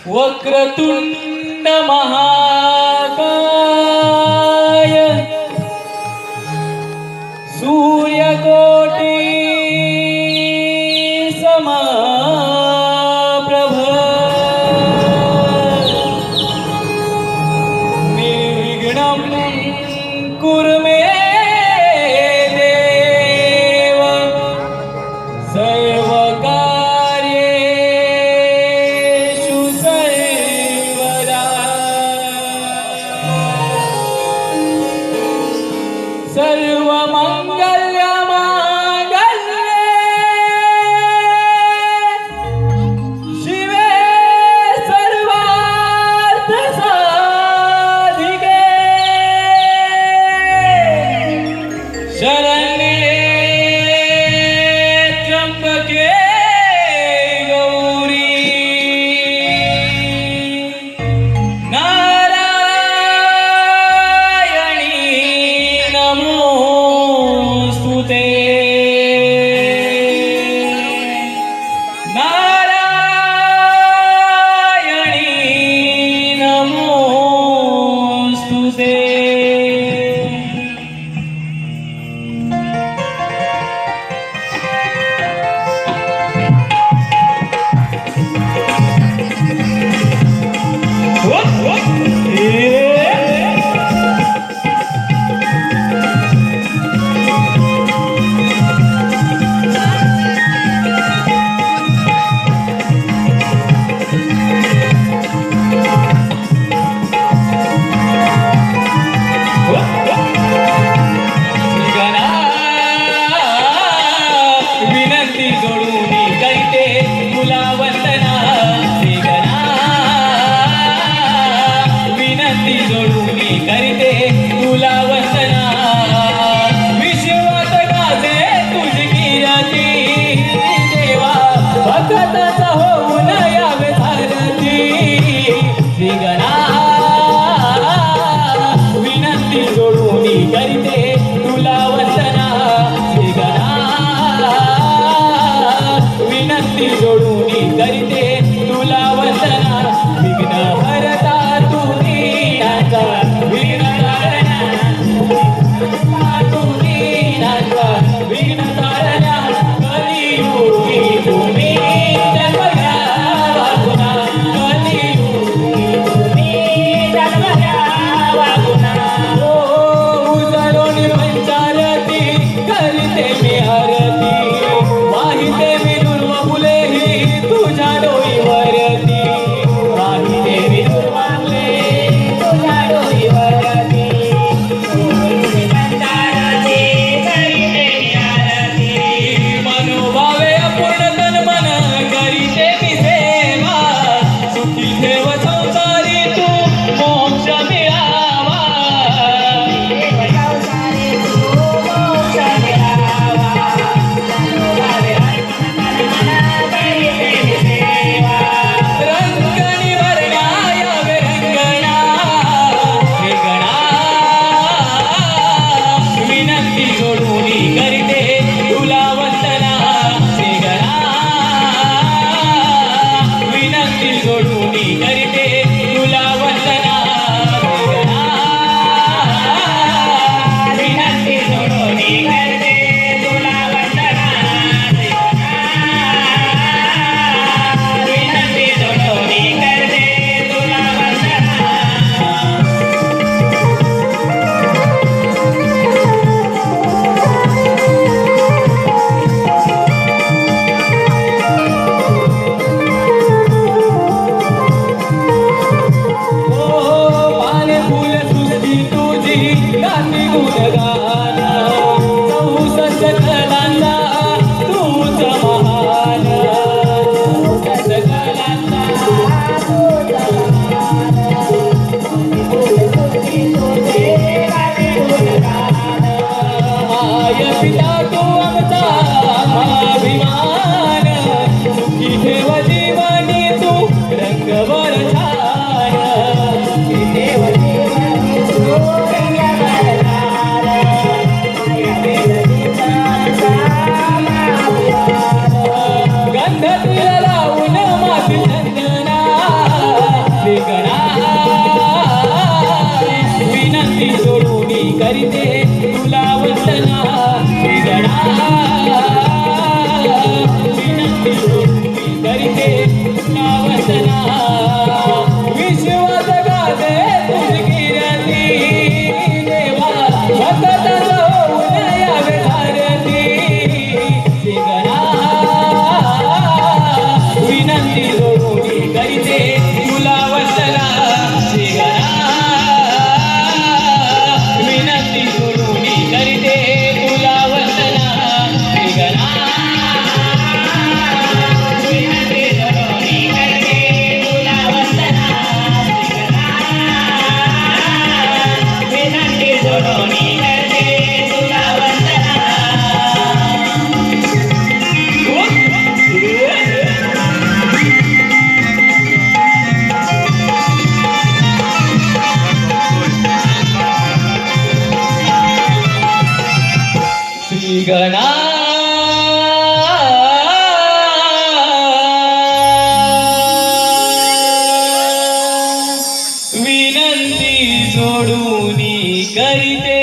वक्रतुंड महाकाय सूर्यकोटी समप्रभ निर्विघ्नं कुरु मे देव सर्वकार्येषु सर्वदा सर्वमंगलमांगल्ये शिवे सर्वार्थसाधिके शरण्ये त्र्यंबके गौरी नारायणी नमोस्तुते नारायणी नमोस्तुते विनंती जोडून करते तुला वंदना श्रीगणा विनंती जोडून करते तुला वंदना विश्वात गाजे तुझी कीर्ती देवा भक्ताचा होऊन यावे भारती श्रीगणा विनंती जोडून करते तुला वंदना श्रीगणा विनंती जोडून करते तुला वंदना विघ्न हरता तू दीनाचा विघ्न तारणा तू दीनाचा विघ्न तारणा कलियुगी तुम्ही जन्म घ्यावा पुन्हा कलियुगी तुम्ही जन्म घ्यावा पुन्हा ओ उजळून पंचारती करते मी आरती वाहिते मी दुर्व फुलेही तुझ्या डोईवरती वाहिते मी दुर्व फुले तुझ्या डोईवरती पंचारती करते मी आरती मनोभावे अपूर्ण तन मन करीते मी सेवा सुखी ठेव संसारी तू मोक्ष मिळावा रंगणी वर्णाय रंगणा रंगणा विनंती जोडून करते तुला वंदना श्रीगणा विनंती जोडून करते तुला वंदना श्रीगणा विनंती जोडून करते तुला वंदना विनंती जोडून करते तुला वंदना ओ पाने फूल सृष्टी तुझी गाती गुणगान चौसष्ट कलांचा तूच महान चौसष्ट कलांचा माय पिता तू आमचा अभिमान सुखी ठेव जीवनी तू रंगवर छान सुखी ठेव जीवनी तू रंगवर छान गंध तुला लावून माती चंदना करीते तुला वंदना श्री गणा विनंती जोडूनी करीते तुला वंदना विश्वास गाते तुझी कीर्ती देवा भक्त जाऊन यावे भारती श्री गणा विनंती जोडूनी करीते तुला वंदना श्री गणा विनंती जोडूनी करीते तुला वंदना श्री गणा विनंती जोडूनी करीते तुला वंदना श्री गणा विनंती जोडूनी करते तुला वंदना श्री गणा विनंती जोडूनी करीते